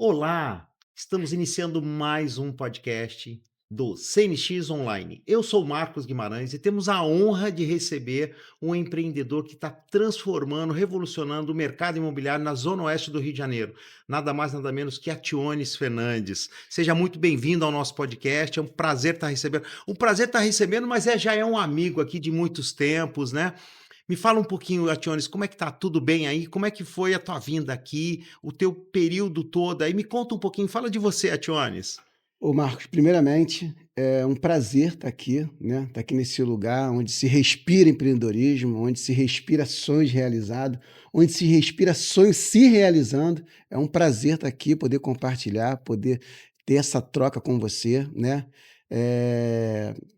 Olá, estamos iniciando mais um podcast do CNX Online. Eu sou Marcos Guimarães e temos a honra de receber um empreendedor que está transformando, revolucionando o mercado imobiliário na Zona Oeste do Rio de Janeiro. Nada mais, nada menos que a Tiones Fernandes. Seja muito bem-vindo ao nosso podcast. É um prazer estar recebendo. Um prazer estar recebendo, mas já é um amigo aqui de muitos tempos, né? Me fala um pouquinho, Ationes, como é que tá? Tudo bem aí? Como é que foi a tua vinda aqui, o teu período todo aí? Me conta um pouquinho, fala de você, Ationes. Ô Marcos, primeiramente, é um prazer estar aqui, né? Estar aqui nesse lugar onde se respira empreendedorismo, onde se respira sonhos realizados, onde se respira sonhos se realizando. É um prazer estar aqui, poder compartilhar, poder ter essa troca com você, né?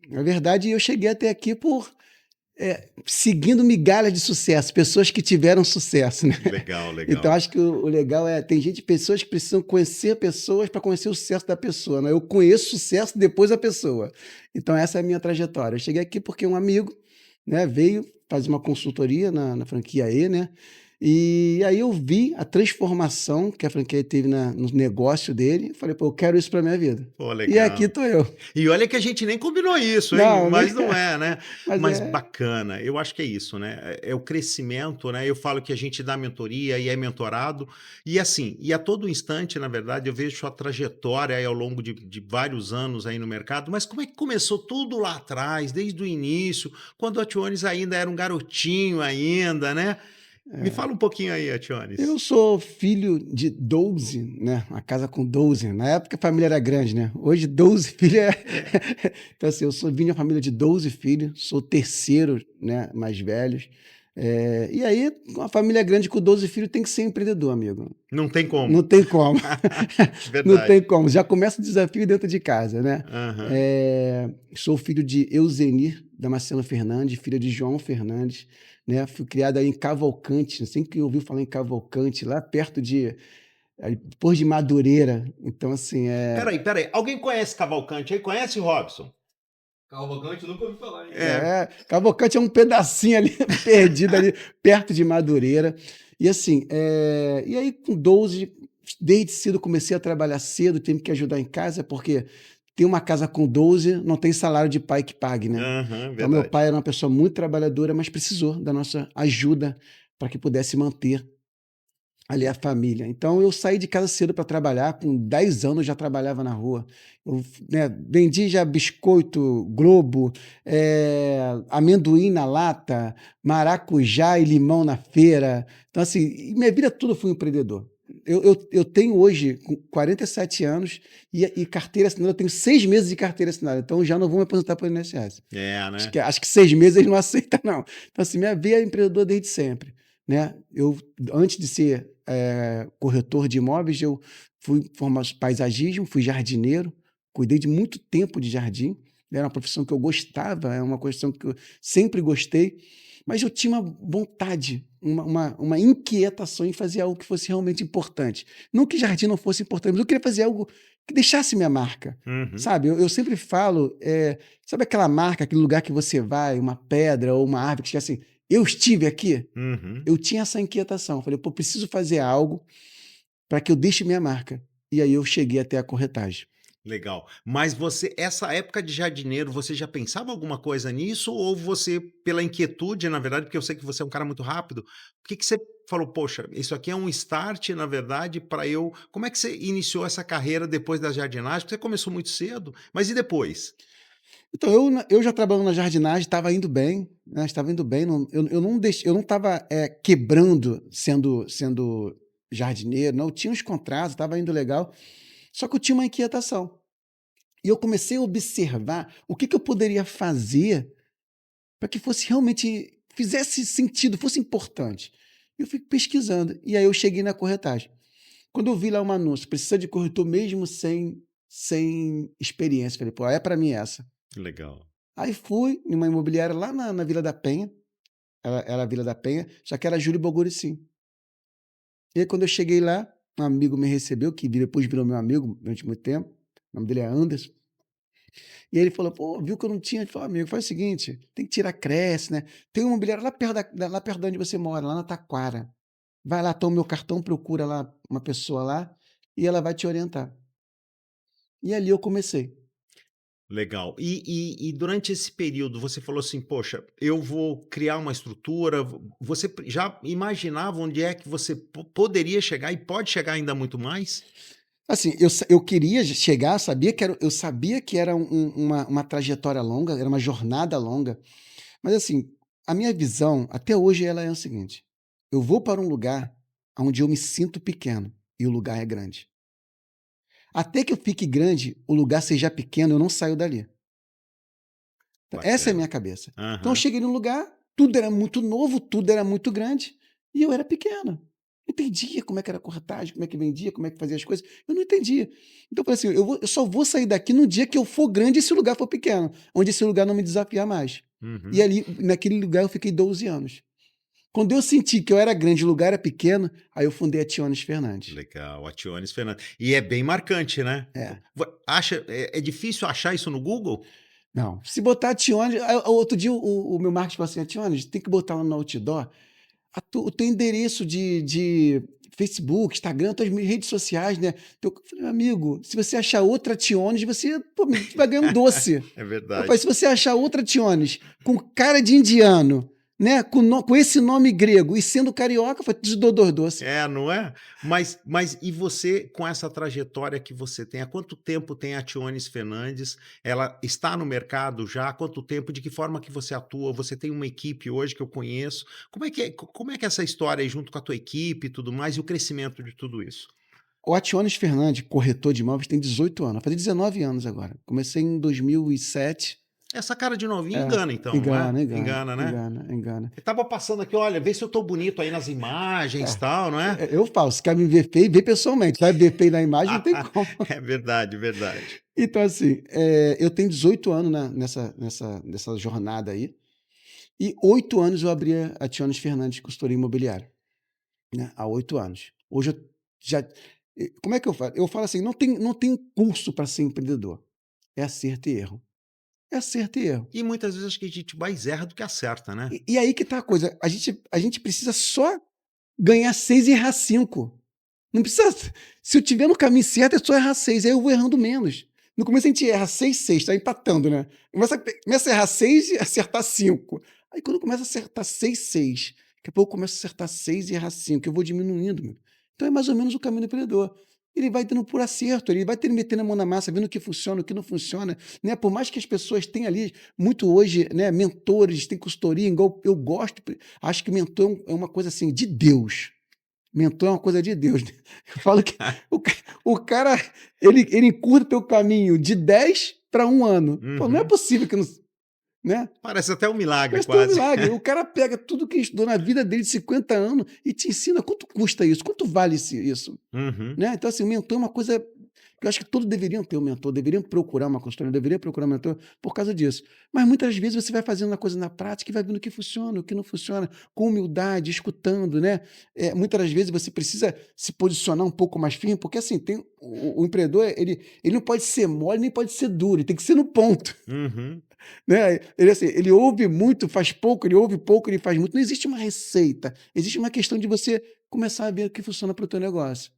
Na verdade, eu cheguei até aqui seguindo migalhas de sucesso, pessoas que tiveram sucesso, né? Legal, Então, legal. acho que o legal tem pessoas que precisam conhecer pessoas para conhecer o sucesso da pessoa, né? Eu conheço o sucesso depois da pessoa. Então, essa é a minha trajetória. Eu cheguei aqui porque um amigo, né, veio fazer uma consultoria na franquia E, né? E aí eu vi a transformação que a franquia teve no negócio dele. Eu falei, pô, eu quero isso para minha vida. Pô, E aqui legal. tô eu. E olha que a gente nem combinou isso, hein? Não, nem... Mas não é, né? mas Mas é. bacana, eu acho que é isso, né? É o crescimento, né? Eu falo que a gente dá mentoria e é mentorado, e assim, e a todo instante, na verdade, eu vejo sua trajetória aí ao longo de vários anos aí no mercado, mas como é que começou tudo lá atrás, desde o início, quando a Tiones ainda era um garotinho ainda, né? Me É. fala um pouquinho aí, Ationes. Eu sou filho de 12, né, uma casa com 12. Na época a família era grande, né, hoje 12 filhos então assim, vim de uma família de 12 filhos, sou o terceiro, né, mais velhos, e aí uma família grande com 12 filhos tem que ser empreendedor, amigo. Não tem Não como. tem como. Não tem Verdade. como, já começa o desafio dentro de casa, né. Aham. Sou filho de Euzenir Damasceno Fernandes, filha de João Fernandes, né, fui criado aí em Cavalcante, sempre que ouviu falar em Cavalcante, lá perto aí depois de Madureira, então assim, Espera aí, alguém conhece Cavalcante aí? Conhece, Robson? Cavalcante, nunca ouvi falar, hein? É, Cavalcante é um pedacinho ali, perdido ali, perto de Madureira, e assim, e aí com 12, desde cedo comecei a trabalhar cedo, tive que ajudar em casa, porque tem uma casa com 12, não tem salário de pai que pague, né. aham, Então meu verdade. pai era uma pessoa muito trabalhadora, mas precisou da nossa ajuda para que pudesse manter ali a família. Então eu saí de casa cedo para trabalhar, com 10 anos já trabalhava na rua. Eu, né, vendi já biscoito Globo, amendoim na lata, maracujá e limão na feira. Então assim, e minha vida toda fui um empreendedor. Eu tenho hoje com 47 anos e carteira assinada, eu tenho 6 meses de carteira assinada, então já não vou me aposentar pelo INSS. É, Acho né? que, acho que 6 meses eles não aceitam, não. Então, assim, minha vida é empreendedor desde sempre, né? Eu, antes de ser corretor de imóveis, eu fui formar paisagismo, fui jardineiro, cuidei de muito tempo de jardim, era uma profissão que eu gostava, é uma profissão que eu sempre gostei, mas eu tinha uma vontade, uma inquietação em fazer algo que fosse realmente importante. Não que jardim não fosse importante, mas eu queria fazer algo que deixasse minha marca, Uhum. sabe? Eu sempre falo, sabe aquela marca, aquele lugar que você vai, uma pedra ou uma árvore, que assim, eu estive aqui? Uhum. Eu tinha essa inquietação, falei: "Pô, preciso fazer algo para que eu deixe minha marca". E aí eu cheguei até a corretagem. Legal. Mas você, essa época de jardineiro, você já pensava alguma coisa nisso? Ou você, pela inquietude, na verdade, porque eu sei que você é um cara muito rápido, o que que você falou, poxa, isso aqui é um start, na verdade, para eu. Como é que você iniciou essa carreira depois da jardinagem? Porque você começou muito cedo, mas e depois? Então eu já trabalhando na jardinagem, estava indo bem, né, estava indo bem, eu não estava, quebrando sendo jardineiro, não, eu tinha uns contratos, estava indo legal, só que eu tinha uma inquietação. E eu comecei a observar o que que eu poderia fazer para que fosse realmente fizesse sentido, fosse importante. Eu fui pesquisando, e aí eu cheguei na corretagem. Quando eu vi lá um anúncio, precisa de corretor mesmo sem experiência, falei: "Pô, é para mim essa". Legal. Aí fui em uma imobiliária lá na Vila da Penha, era a Vila da Penha, só que era Júlio Bogurici. E aí quando eu cheguei lá, um amigo me recebeu, que depois virou meu amigo durante muito tempo, o nome dele é Anderson, e ele falou: "Pô, viu que eu não tinha?" Ele falou: "Amigo, faz o seguinte, tem que tirar Cresce, né, tem uma imobiliária lá perto lá perto de onde você mora, lá na Taquara. Vai lá, toma o meu cartão, procura lá uma pessoa lá, e ela vai te orientar. E ali eu comecei. Legal. E durante esse período você falou assim: "Poxa, eu vou criar uma estrutura", você já imaginava onde é que você poderia chegar e pode chegar ainda muito mais? Assim, eu queria chegar, eu sabia que era uma trajetória longa, era uma jornada longa, mas assim, a minha visão, até hoje, ela é o seguinte: eu vou para um lugar onde eu me sinto pequeno e o lugar é grande. Até que eu fique grande, o lugar seja pequeno, eu não saio dali. Então, essa é a Bacana. minha cabeça. Então eu Aham. cheguei num lugar, tudo era muito novo, tudo era muito grande, e eu era pequeno. Não entendia como é que era a corretagem, como é que vendia, como é que fazia as coisas. Eu não entendia. Então eu falei assim: eu só vou sair daqui no dia que eu for grande e esse lugar for pequeno, onde esse lugar não me desafiar mais. E Uhum. ali, naquele lugar, eu fiquei 12 anos. Quando eu senti que eu era grande e o lugar era pequeno, aí eu fundei a Tiones Fernandes. Legal, Ationes Fernandes. E é bem marcante, né? É. Acha é difícil achar isso no Google? Não, se botar a Tiones. Outro dia o meu marketing falou assim: a Tiones, tem que botar lá no outdoor o teu endereço de Facebook, Instagram, tuas redes sociais, né? Eu falei: "Meu amigo, se você achar outra Tiones, você, pô, vai ganhar um doce." É Eu falei: verdade. "Se você achar outra Tiones com cara de indiano, né? Com esse nome grego e sendo carioca, eu falei: te dou 2 doces." É, não é? Mas e você, com essa trajetória que você tem, há quanto tempo tem a Tiones Fernandes? Ela está no mercado já? Há quanto tempo? De que forma que você atua? Você tem uma equipe hoje que eu conheço. Como é que é essa história aí junto com a tua equipe e tudo mais, e o crescimento de tudo isso? O Ationes Fernandes, corretor de imóveis, tem 18 anos. Vai fazer 19 anos agora. Comecei em 2007. Essa cara de novinho É, engana então, não é? engana, engana, Engana, né? engana, engana. Eu estava passando aqui, olha, vê se eu tô bonito aí nas imagens, e tal, não é? Eu falo, se quer me ver feio, vê pessoalmente. Vai ver feio na imagem, não tem como. É verdade, verdade. Então, assim, eu tenho 18 anos nessa jornada aí. E 8 anos eu abri a Tiones Fernandes Consultoria Imobiliária, né? Há 8 anos. Hoje eu já. Como é que eu falo? Eu falo assim: não tem curso para ser empreendedor. É acerto e erro. É acerto e erro. E muitas vezes acho que a gente mais erra do que acerta, né? E aí que tá a coisa. A gente precisa só ganhar 6 e errar 5. Não precisa. Se eu tiver no caminho certo, é só errar 6. Aí eu vou errando menos. No começo a gente erra 6, 6, tá empatando, né? Começa a errar 6 e acertar 5. Aí quando começa a acertar 6, 6, daqui a pouco eu começo a acertar 6 e errar 5. Eu vou diminuindo, meu. Então é mais ou menos o caminho do empreendedor. Ele vai tendo por acerto, ele vai tendo metendo a mão na massa, vendo o que funciona, o que não funciona, né? Por mais que as pessoas tenham ali muito hoje, né, mentores, tem consultoria, igual eu gosto, acho que mentor é uma coisa assim de Deus. Mentor é uma coisa de Deus, né? Eu falo que o cara, ele encurta o teu caminho de 10 para 1 ano. Pô, não é Uhum. possível que não, né? Parece até um milagre Parece ter um quase. milagre. O cara pega tudo que ele estudou na vida dele de 50 anos e te ensina quanto custa isso, quanto vale isso, Uhum. né? Então, assim, o mentor é uma coisa que eu acho que todos deveriam ter um mentor, deveriam procurar uma consultoria, deveriam procurar um mentor por causa disso. Mas muitas vezes você vai fazendo a coisa na prática e vai vendo o que funciona, o que não funciona, com humildade, escutando, né? Muitas das vezes você precisa se posicionar um pouco mais firme, porque assim, tem o empreendedor, ele não pode ser mole, nem pode ser duro, ele tem que ser no ponto. Uhum. Né? Ele ouve muito, faz pouco, ele ouve pouco, ele faz muito. Não existe uma receita, existe uma questão de você começar a ver o que funciona para o teu negócio.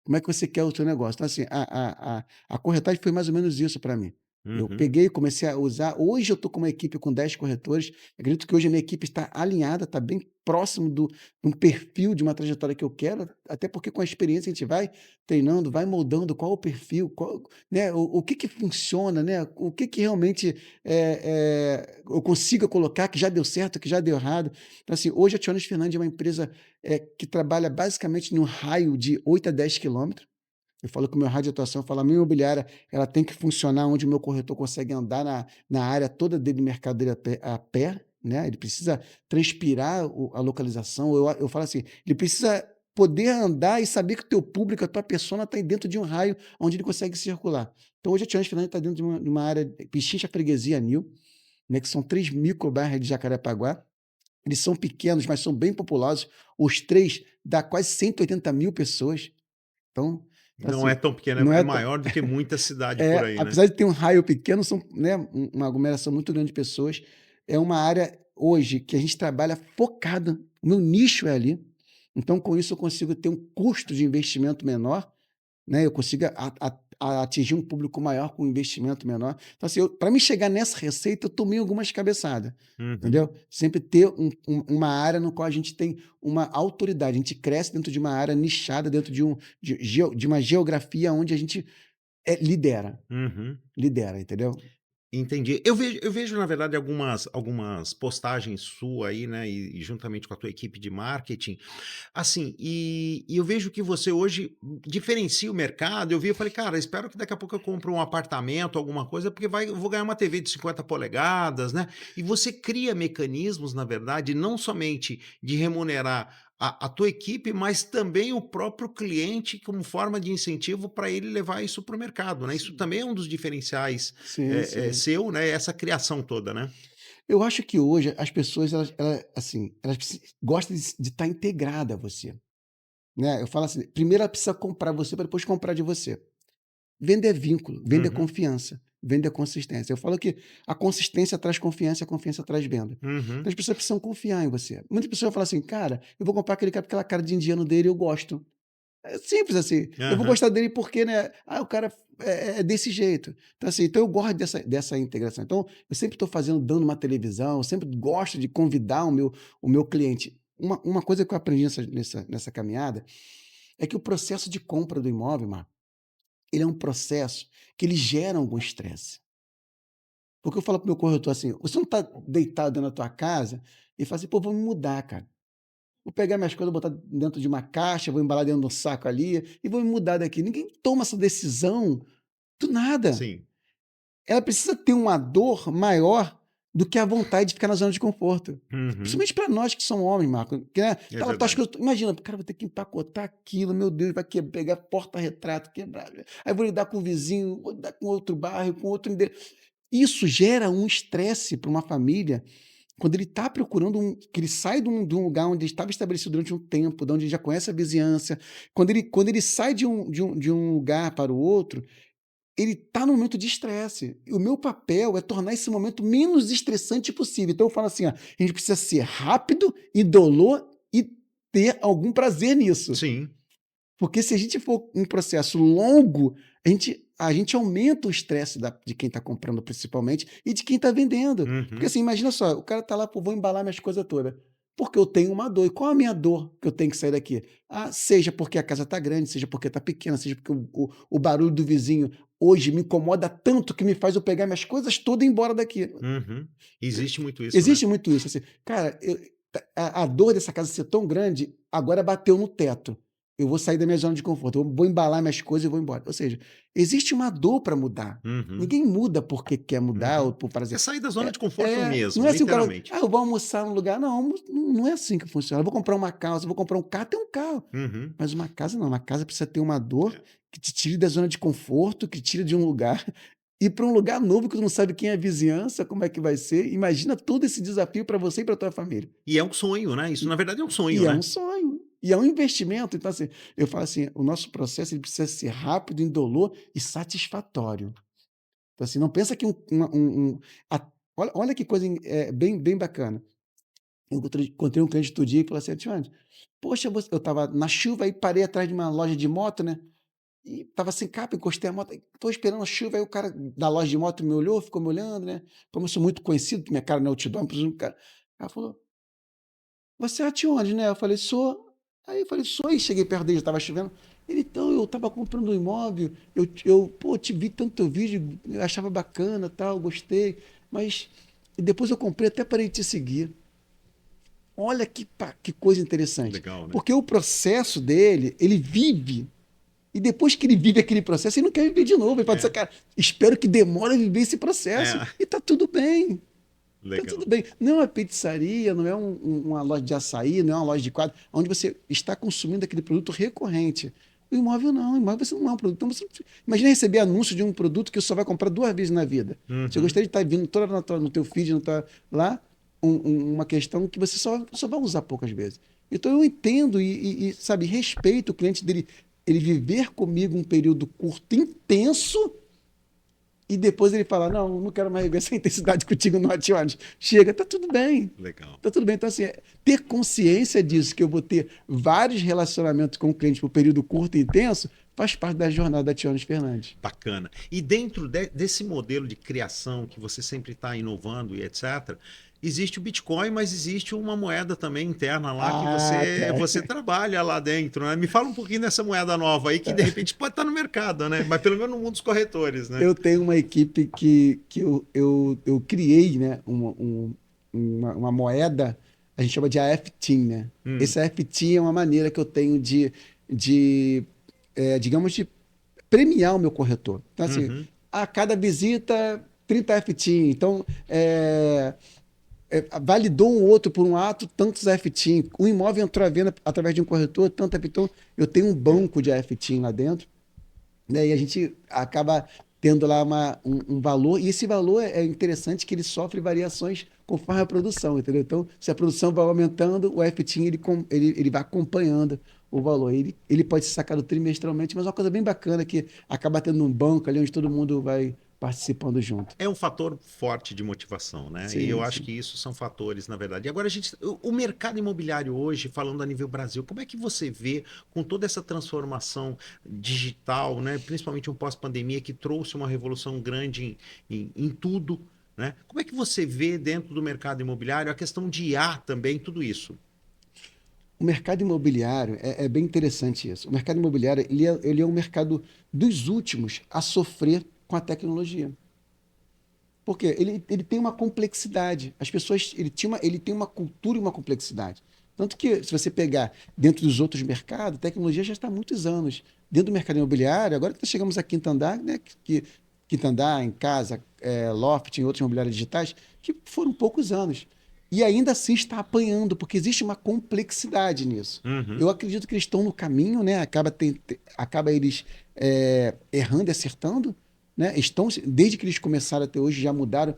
Como é que você quer o teu negócio? Então, assim, a corretagem foi mais ou menos isso para mim. Eu Uhum. peguei, comecei a usar. Hoje eu estou com uma equipe com 10 corretores. Acredito que hoje a minha equipe está alinhada, está bem próximo de um perfil de uma trajetória que eu quero, até porque com a experiência a gente vai treinando, vai moldando qual o perfil, né, o que, que funciona, né, o que, que realmente eu consiga colocar que já deu certo, que já deu errado. Então, assim, hoje a Tiones Fernandes é uma empresa que trabalha basicamente no raio de 8 a 10 quilômetros. Eu falo que o meu raio de atuação, eu falo, a minha imobiliária, ela tem que funcionar onde o meu corretor consegue andar na área toda dele, do mercado dele a pé, né? Ele precisa transpirar a localização. Eu falo assim, ele precisa poder andar e saber que o teu público, a tua persona está dentro de um raio onde ele consegue circular. Então, hoje a Tiones Fernandes está dentro de uma área, Pichincha Freguesia Anil, né, que são 3 microbairros de Jacarepaguá. Eles são pequenos, mas são bem populosos. Os 3 dá quase 180 mil pessoas. Então, Não é assim, tão pequeno, não é é tão. maior do que muita cidade por aí, né? Apesar de ter um raio pequeno, são, né, uma aglomeração muito grande de pessoas. É uma área hoje que a gente trabalha focada. O meu nicho é ali. Então, com isso, eu consigo ter um custo de investimento menor né? Eu consiga atingir um público maior com um investimento menor. Então, assim, para mim chegar nessa receita, eu tomei algumas cabeçadas, Uhum. entendeu? Sempre ter uma área no qual a gente tem uma autoridade. A gente cresce dentro de uma área nichada, dentro de uma geografia onde a gente lidera. Uhum. Lidera, entendeu? Entendi. Eu vejo, na verdade, algumas postagens sua aí, né, e juntamente com a tua equipe de marketing, assim, e eu vejo que você hoje diferencia o mercado. Eu falei, cara, espero que daqui a pouco eu compre um apartamento, alguma coisa, porque eu vou ganhar uma TV de 50 polegadas, né? E você cria mecanismos, na verdade, não somente de remunerar a tua equipe, mas também o próprio cliente como forma de incentivo para ele levar isso para o mercado, né? Isso Sim, também é um dos diferenciais sim. seu, né? Essa criação toda, né? Eu acho que hoje as pessoas, assim, elas gostam de estar integrada a você, né? Eu falo assim, primeiro ela precisa comprar você para depois comprar de você. Vender é vínculo, vender é Uhum, confiança, vender é consistência. Eu falo que a consistência traz confiança, a confiança traz venda. uhum. Então as pessoas precisam confiar em você. Muitas pessoas falam assim, cara, eu vou comprar aquela cara de indiano dele, eu gosto. É simples assim. Eu vou Aham. gostar dele porque, né? Ah, o cara é desse jeito. Então, assim, então eu gosto dessa integração. Então, eu sempre estou dando uma televisão, eu sempre gosto de convidar o meu cliente. Uma coisa que eu aprendi nessa caminhada é que o processo de compra do imóvel, Marco, ele é um processo que ele gera algum estresse. Porque eu falo para o meu corretor assim: você não está deitado dentro da tua casa e fala assim, pô, vou me mudar, cara. Vou pegar minhas coisas, botar dentro de uma caixa, vou embalar dentro de um saco ali e vou me mudar daqui. Ninguém toma essa decisão do nada. Sim. Ela precisa ter uma dor maior do que a vontade de ficar na zona de conforto. Uhum. Principalmente para nós que somos homens, Marco. Que, né, É tá lá tuas verdade. coisas, imagina, cara, vou ter que empacotar aquilo, meu Deus, vai pegar porta-retrato, quebrar. Aí vou lidar com o vizinho, vou lidar com outro bairro, com outro endereço. Isso gera um estresse para uma família quando ele está procurando que ele sai de um lugar onde ele estava estabelecido durante um tempo, de onde ele já conhece a vizinhança, quando ele sai de um lugar para o outro, ele está num momento de estresse. E o meu papel é tornar esse momento menos estressante possível. Então eu falo assim, ó, a gente precisa ser rápido, indolor e ter algum prazer nisso. Sim. Porque se a gente for um processo longo, a gente aumenta o estresse de quem está comprando, principalmente, e de quem está vendendo. Porque Uhum. assim, imagina só, o cara está lá, pô, vou embalar minhas coisas todas. Porque eu tenho uma dor. E qual a minha dor que eu tenho que sair daqui? Ah, seja porque a casa está grande, seja porque está pequena, seja porque o barulho do vizinho hoje me incomoda tanto que me faz eu pegar minhas coisas todas e ir embora daqui. Uhum. Existe muito isso, né? Existe muito isso. Assim, cara, a dor dessa casa ser tão grande, agora bateu no teto. Eu vou sair da minha zona de conforto, eu vou embalar minhas coisas e vou embora. Ou seja, existe uma dor para mudar. Uhum. Ninguém muda porque quer mudar ou Uhum. por É prazer. sair da zona de conforto Não mesmo, é assim o cara, literalmente. eu vou almoçar num lugar. Não, não é assim que funciona. Eu vou comprar uma calça, eu vou comprar um carro, tem um carro. Uhum. Mas uma casa não, uma casa precisa ter uma dor É. que te tire da zona de conforto, que te tire de um lugar, ir para um lugar novo que tu não sabe quem é a vizinhança, como é que vai ser. Imagina todo esse desafio para você e para tua família. E é um sonho, né? Isso, E, na verdade, é um e sonho, é um né? sonho, e é um investimento. Então, assim, eu falo assim, o nosso processo ele precisa ser rápido, indolor e satisfatório. Então, assim, não pensa que olha que coisa bem, bem bacana. Eu encontrei um cliente outro dia e falou assim, Alexandre, poxa, eu estava na chuva e parei atrás de uma loja de moto, né? E estava sem capa, encostei a moto, estou esperando a chuva, aí o cara da loja de moto me olhou, ficou me olhando, né? Como eu sou muito conhecido, minha cara não é outdoor, presumo que o cara falou, você é de onde, né? Eu falei, sou. Aí eu falei, sou, e cheguei perto dele, já estava chovendo. Ele, então, eu estava comprando um imóvel, pô, te vi tanto teu vídeo, eu achava bacana, tal, gostei, mas e depois eu comprei, até parei de te seguir. Olha que coisa interessante. Legal, né? Porque o processo dele, ele vive. E depois que ele vive aquele processo, ele não quer viver de novo. Ele pode dizer, É. cara, espero que demore a viver esse processo. É. E tá tudo bem. Tá Legal. tudo bem. Não é uma pizzaria, não é uma loja de açaí, não é uma loja de quadro, onde você está consumindo aquele produto recorrente. O imóvel não, o imóvel você não é um produto. Então, imagina receber anúncio de um produto que você só vai comprar 2 vezes na vida. Você Uhum. gostaria de estar vindo toda no teu feed, lá, uma questão que você só vai usar poucas vezes. Então eu entendo sabe, respeito o cliente dele, ele viver comigo um período curto, intenso, e depois ele fala, não quero mais ver essa intensidade contigo no Hot Ones. Chega, tá tudo bem. Legal. Tá tudo bem. Então, assim, ter consciência disso, que eu vou ter vários relacionamentos com o cliente por um período curto e intenso, faz parte da jornada da Tiones Fernandes. Bacana. E dentro desse modelo de criação que você sempre está inovando e etc., existe o Bitcoin, mas existe uma moeda também interna lá que você trabalha lá dentro, né? Me fala um pouquinho dessa moeda nova aí, que de repente pode estar no mercado, né? Mas pelo menos no mundo dos corretores, né? Eu tenho uma equipe que eu criei, né? Uma moeda, a gente chama de AFTIM, né? Esse AFTIM é uma maneira que eu tenho digamos, de premiar o meu corretor. Então, assim, a cada visita, 30 FTIM. Então, validou um outro por um ato, tantos FTIM. O imóvel entrou à venda através de um corretor, tanto FTIM. Então, eu tenho um banco de FTIM lá dentro, né? E a gente acaba tendo lá um valor, e esse valor é interessante que ele sofre variações conforme a produção, entendeu? Então, se a produção vai aumentando, o FTIM ele vai acompanhando o valor. Ele pode ser sacado trimestralmente, mas é uma coisa bem bacana que acaba tendo um banco ali onde todo mundo vai participando junto. É um fator forte de motivação, né? Sim, E eu acho sim. que isso são fatores, na verdade. E agora o mercado imobiliário hoje, falando a nível Brasil, como é que você vê com toda essa transformação digital, né? Principalmente um pós-pandemia que trouxe uma revolução grande em tudo, né? Como é que você vê dentro do mercado imobiliário a questão de IA também, tudo isso? O mercado imobiliário é bem interessante isso. O mercado imobiliário ele é um mercado dos últimos a sofrer com a tecnologia. Porque ele tem uma complexidade. As pessoas, ele tem uma cultura e uma complexidade. Tanto que, se você pegar dentro dos outros mercados, a tecnologia já está há muitos anos. Dentro do mercado imobiliário, agora que nós chegamos a Quinta Andar, né, Quinta Andar, em casa, Loft, em outros imobiliários digitais, que foram poucos anos. E ainda assim está apanhando, porque existe uma complexidade nisso. Uhum. Eu acredito que eles estão no caminho, né? Acaba eles errando e acertando, né? Desde que eles começaram até hoje, já mudaram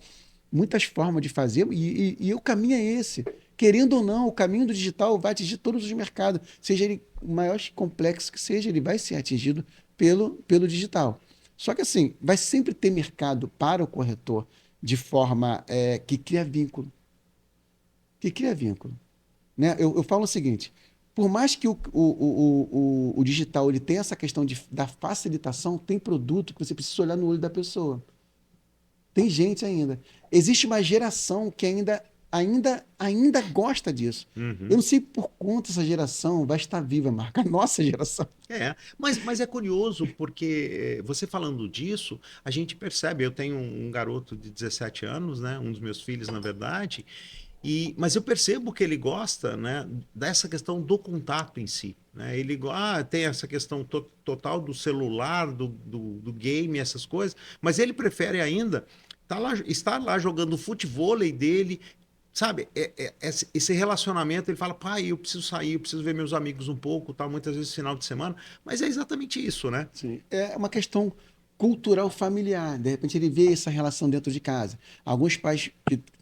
muitas formas de fazer, e o caminho é esse. Querendo ou não, o caminho do digital vai atingir todos os mercados, seja ele o maior complexo que seja, ele vai ser atingido pelo digital. Só que assim, vai sempre ter mercado para o corretor de forma que cria vínculo. Que cria vínculo. Né? Eu falo o seguinte: por mais que o digital ele tenha essa questão da facilitação, tem produto que você precisa olhar no olho da pessoa. Tem gente ainda. Existe uma geração que ainda gosta disso. Eu Uhum. não sei por quanto essa geração vai estar viva, Marco. A nossa geração. Mas é curioso porque você falando disso, a gente percebe, eu tenho um garoto de 17 anos, né, um dos meus filhos, na verdade, mas eu percebo que ele gosta, né, dessa questão do contato em si, né? Tem essa questão total do celular, do game, essas coisas, mas ele prefere ainda estar lá jogando o futevôlei dele. Sabe, esse relacionamento, ele fala, pai, eu preciso sair, eu preciso ver meus amigos um pouco, tal, muitas vezes final de semana, mas é exatamente isso, né? Sim. É uma questão cultural familiar. De repente ele vê essa relação dentro de casa. Alguns pais,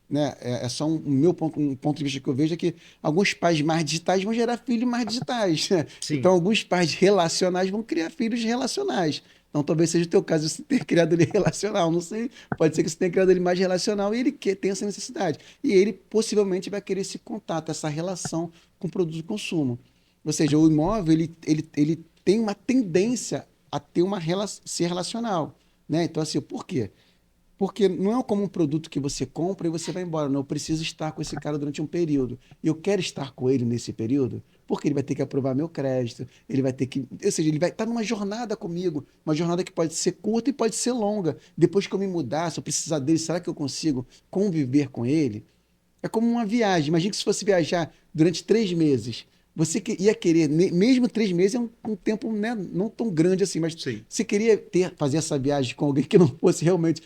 né, é só um ponto de vista que eu vejo é que alguns pais mais digitais vão gerar filhos mais digitais. Sim. Então alguns pais relacionais vão criar filhos relacionais. Então talvez seja o teu caso, você ter criado ele relacional, não sei. Pode ser que você tenha criado ele mais relacional e ele tem essa necessidade. E ele possivelmente vai querer esse contato, essa relação com o produto de consumo. Ou seja, o imóvel ele tem uma tendência a ter ser relacional, né? Então assim, por quê? Porque não é como um produto que você compra e você vai embora. Não, eu preciso estar com esse cara durante um período. E eu quero estar com ele nesse período, porque ele vai ter que aprovar meu crédito, ele vai ter que. Ou seja, ele vai estar numa jornada comigo, uma jornada que pode ser curta e pode ser longa. Depois que eu me mudar, se eu precisar dele, será que eu consigo conviver com ele? É como uma viagem. Imagina que se fosse viajar durante 3 meses, ia querer, mesmo 3 meses é um tempo, né, não tão grande assim, mas Sim. você queria fazer essa viagem com alguém que não fosse realmente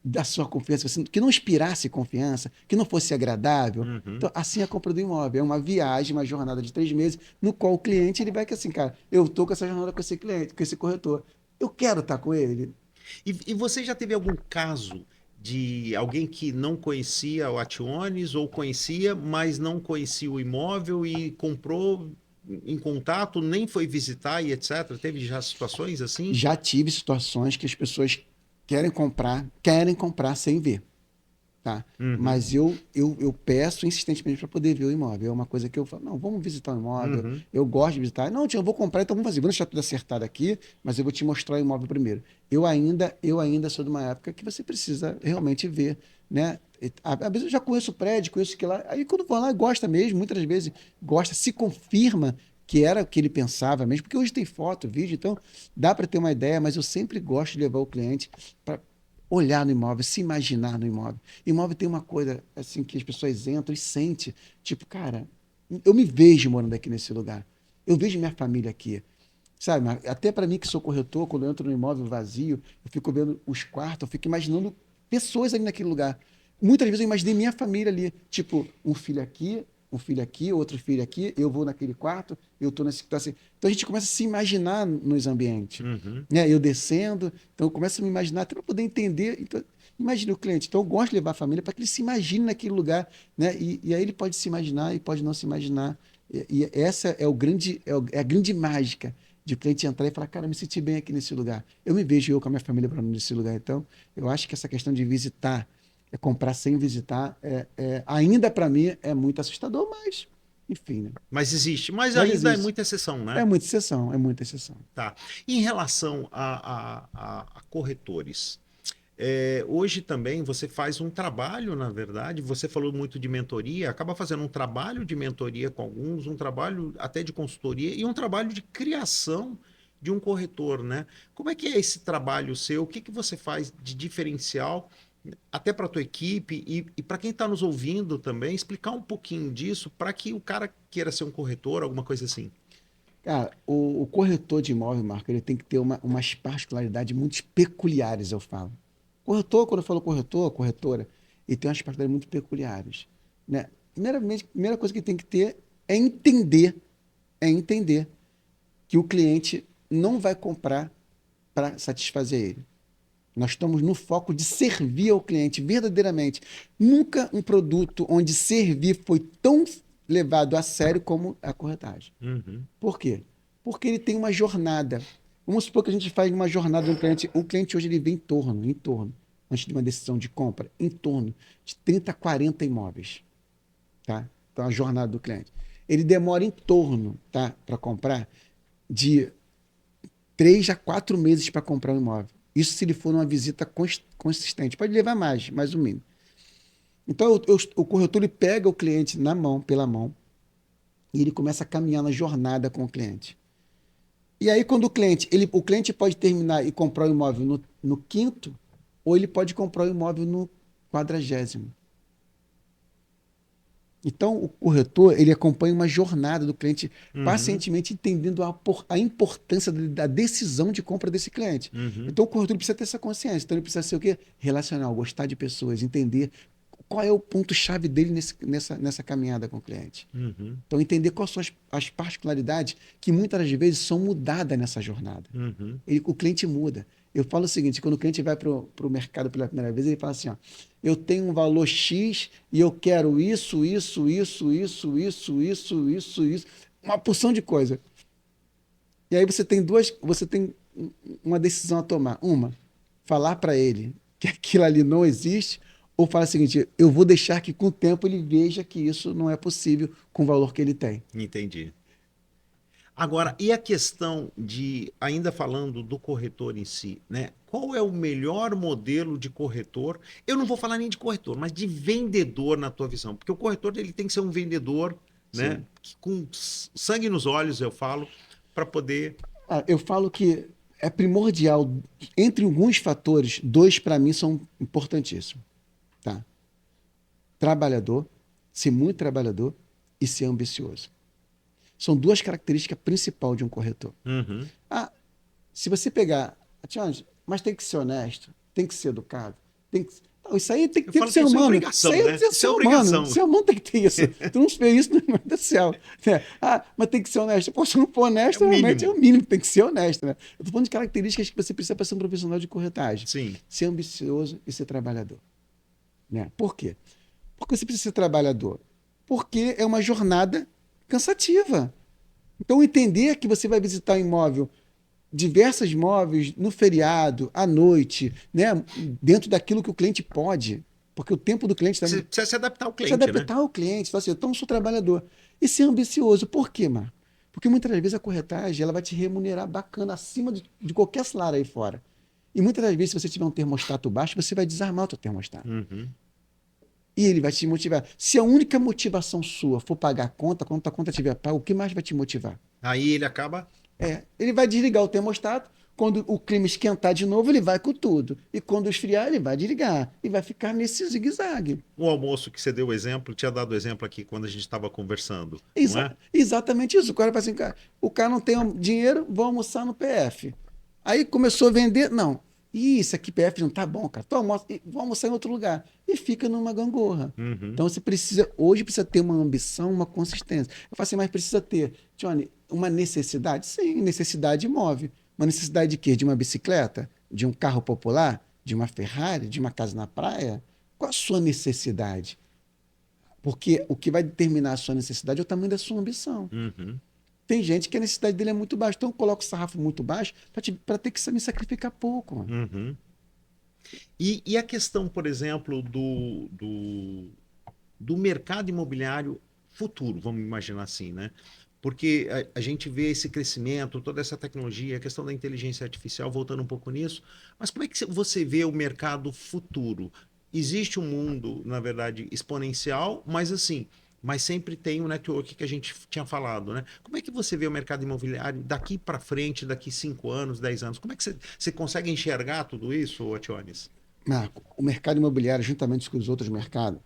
da sua confiança, que não inspirasse confiança, que não fosse agradável. Uhum. Então, assim é a compra do imóvel. É uma viagem, uma jornada de 3 meses, no qual o cliente ele vai que assim, cara, eu estou com essa jornada com esse cliente, com esse corretor. Eu quero estar com ele. E você já teve algum caso de alguém que não conhecia o Ationes ou conhecia, mas não conhecia o imóvel e comprou em contato, nem foi visitar e etc? Teve já situações assim? Já tive situações que as pessoas querem comprar sem ver. Tá? Uhum. Mas eu peço insistentemente para poder ver o imóvel. É uma coisa que eu falo, não, vamos visitar o imóvel, Uhum. eu gosto de visitar. Não, tio, eu vou comprar, então vamos fazer. Vamos deixar tudo acertado aqui, mas eu vou te mostrar o imóvel primeiro. Eu ainda sou de uma época que você precisa realmente ver, né? Às vezes eu já conheço o prédio, conheço que lá. Aí quando vou lá, gosta mesmo, muitas vezes gosta, se confirma que era o que ele pensava mesmo, porque hoje tem foto, vídeo, então dá para ter uma ideia, mas eu sempre gosto de levar o cliente para olhar no imóvel, se imaginar no imóvel. Imóvel tem uma coisa assim que as pessoas entram e sentem, tipo, cara, eu me vejo morando aqui nesse lugar. Eu vejo minha família aqui. Sabe, até para mim que sou corretor, quando eu entro no imóvel vazio, eu fico vendo os quartos, eu fico imaginando pessoas ali naquele lugar. Muitas vezes eu imaginei minha família ali, tipo, um filho aqui, outro filho aqui, eu vou naquele quarto, eu estou nesse situação. Então a gente começa a se imaginar nos ambientes, Uhum. né? Eu descendo, então eu começo a me imaginar até para poder entender. Então, imagine o cliente. Então eu gosto de levar a família para que ele se imagine naquele lugar, né? E aí ele pode se imaginar e pode não se imaginar. E essa é a grande mágica de o cliente entrar e falar, cara, eu me senti bem aqui nesse lugar. Eu me vejo eu com a minha família morando nesse lugar. Então, eu acho que essa questão de visitar, comprar sem visitar, ainda para mim é muito assustador, mas, enfim, né? Mas existe. Mas Mas ainda é existe. muita exceção, É né? muita exceção, é muita exceção. Tá. Em relação a corretores, hoje também você faz um trabalho, na verdade, você falou muito de mentoria, acaba fazendo um trabalho de mentoria com alguns, um trabalho até de consultoria e um trabalho de criação de um corretor, né? Como é que é esse trabalho seu? O que que você faz de diferencial, até para a tua equipe e para quem está nos ouvindo também, explicar um pouquinho disso para que o cara queira ser um corretor, alguma coisa assim. Cara, o corretor de imóvel, Marco, ele tem que ter umas particularidades muito peculiares, eu falo. Corretor, quando eu falo corretor, corretora, ele tem umas particularidades muito peculiares, né? Primeiramente, a primeira coisa que tem que ter é entender que o cliente não vai comprar para satisfazer ele. Nós estamos no foco de servir ao cliente verdadeiramente. Nunca um produto onde servir foi tão levado a sério como a corretagem. Uhum. Por quê? Porque ele tem uma jornada. Vamos supor que a gente faz uma jornada do cliente. O cliente hoje ele vem em torno, antes de uma decisão de compra, em torno de 30 a 40 imóveis. Tá? Então, a jornada do cliente. Ele demora em torno, tá, para comprar, de 3 a 4 meses para comprar um imóvel. Isso se ele for numa visita consistente. Pode levar mais, mas o mínimo. Então, o corretor ele pega o cliente na mão, pela mão, e ele começa a caminhar na jornada com o cliente. E aí, quando o cliente pode terminar e comprar o imóvel no quinto, ou ele pode comprar o imóvel no 40º. Então, o corretor, ele acompanha uma jornada do cliente, Uhum. pacientemente entendendo a importância da decisão de compra desse cliente. Uhum. Então, o corretor precisa ter essa consciência. Então, ele precisa ser o quê? Relacional, gostar de pessoas, entender qual é o ponto-chave dele nessa caminhada com o cliente. Uhum. Então, entender quais são as particularidades que muitas das vezes são mudadas nessa jornada. Uhum. O cliente muda. Eu falo o seguinte, quando o cliente vai para o mercado pela primeira vez, ele fala assim, ó, eu tenho um valor X e eu quero isso, isso, isso, isso, isso, isso, isso, isso, uma porção de coisa. E aí você tem uma decisão a tomar. Uma, falar para ele que aquilo ali não existe, ou falar o seguinte, eu vou deixar que com o tempo ele veja que isso não é possível com o valor que ele tem. Entendi. Agora, e a questão de, ainda falando do corretor em si, né? Qual é o melhor modelo de corretor? Eu não vou falar nem de corretor, mas de vendedor na tua visão, porque o corretor ele tem que ser um vendedor, né? Sim. Com sangue nos olhos, eu falo, para poder. Eu falo que é primordial, entre alguns fatores, dois para mim são importantíssimos, tá? Trabalhador, ser muito trabalhador e ser ambicioso. São duas características principais de um corretor. Uhum. Ah, se você pegar, Tiago, mas tem que ser honesto, tem que ser educado, tem que. Não, isso aí tem que Eu ter falo que que ser isso é humano. Isso obrigação, aí né? é Isso é ser humano. obrigação. Ser humano tem que ter isso. Tu não vê isso no mundo do céu. Mas tem que ser honesto. Pô, se não for É o honesto, realmente é mínimo. o mínimo que tem que ser honesto, né? Eu tô falando de características que você precisa para ser um profissional de corretagem. Sim. Ser ambicioso e ser trabalhador. Né? Por quê? Porque você precisa ser trabalhador. Porque é uma jornada cansativa. Então, entender que você vai visitar um imóvel diversos móveis no feriado, à noite, né? Dentro daquilo que o cliente pode. Porque o tempo do cliente Você também precisa se adaptar ao se cliente, né? adaptar ao cliente. Então, assim, eu sou trabalhador. E ser ambicioso. Por quê, Marco? Porque muitas das vezes a corretagem ela vai te remunerar bacana acima de qualquer salário aí fora. E muitas das vezes, se você tiver um termostato baixo, você vai desarmar o teu termostato. Uhum. E ele vai te motivar. Se a única motivação sua for pagar a conta, quando a conta estiver paga, o que mais vai te motivar? Aí ele acaba Ele vai desligar o termostato. Quando o clima esquentar de novo, ele vai com tudo. E quando esfriar, ele vai desligar. E vai ficar nesse zigue-zague. o almoço que você deu o exemplo, tinha dado o exemplo aqui quando a gente estava conversando, não é? Exatamente isso. O cara fala assim, cara, o cara não tem dinheiro, vou almoçar no PF. Aí começou a vender, não. Ih, isso aqui PF não tá bom, cara. Então almoça, vou almoçar em outro lugar. E fica numa gangorra. Uhum. Então você precisa, hoje precisa ter uma ambição, uma consistência. Eu falo assim, mas precisa ter, Johnny, uma necessidade? Sim, necessidade move. Uma necessidade de quê? De uma bicicleta? De um carro popular? De uma Ferrari? De uma casa na praia? Qual a sua necessidade? Porque o que vai determinar a sua necessidade é o tamanho da sua ambição. Uhum. Tem gente que a necessidade dele é muito baixa, então coloca o sarrafo muito baixo para ter que me sacrificar pouco. Mano. Uhum. E a questão, por exemplo, do mercado imobiliário futuro, vamos imaginar assim, né? Porque a gente vê esse crescimento, toda essa tecnologia, a questão da inteligência artificial, voltando um pouco nisso, mas como é que você vê o mercado futuro? Existe um mundo, na verdade, exponencial, mas assim, mas sempre tem o network que a gente tinha falado, né? Como é que você vê o mercado imobiliário daqui para frente, daqui 5 anos, 10 anos? Como é que você consegue enxergar tudo isso, Ationis? Marco, o mercado imobiliário, juntamente com os outros mercados,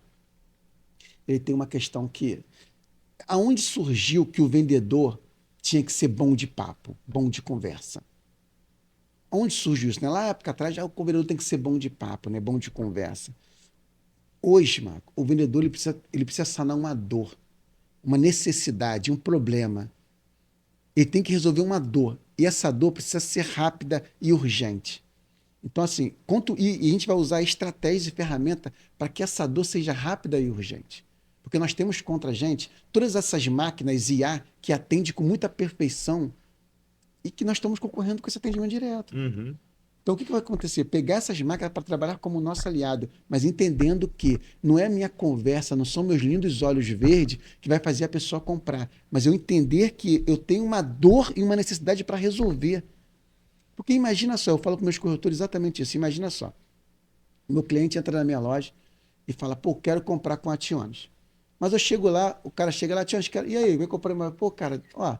ele tem uma questão que aonde surgiu que o vendedor tinha que ser bom de papo, bom de conversa? Onde surgiu isso? Né? Lá, época atrás, já o vendedor tem que ser bom de papo, né? Bom de conversa. Hoje, Marco, o vendedor ele precisa sanar uma dor, uma necessidade, um problema. Ele tem que resolver uma dor. E essa dor precisa ser rápida e urgente. Então, assim, e a gente vai usar estratégias e ferramentas para que essa dor seja rápida e urgente. Porque nós temos contra a gente todas essas máquinas IA que atendem com muita perfeição e que nós estamos concorrendo com esse atendimento direto. Uhum. Então, o que vai acontecer? Pegar essas máquinas para trabalhar como nosso aliado, mas entendendo que não é minha conversa, não são meus lindos olhos verdes que vai fazer a pessoa comprar, mas eu entender que eu tenho uma dor e uma necessidade para resolver. Porque imagina só, eu falo com meus corretores exatamente isso. Imagina só, o meu cliente entra na minha loja e fala, pô, quero comprar com a Tiones. Mas eu chego lá, o cara chega lá, Tiones, e aí, vai comprar uma... Pô, cara, ó,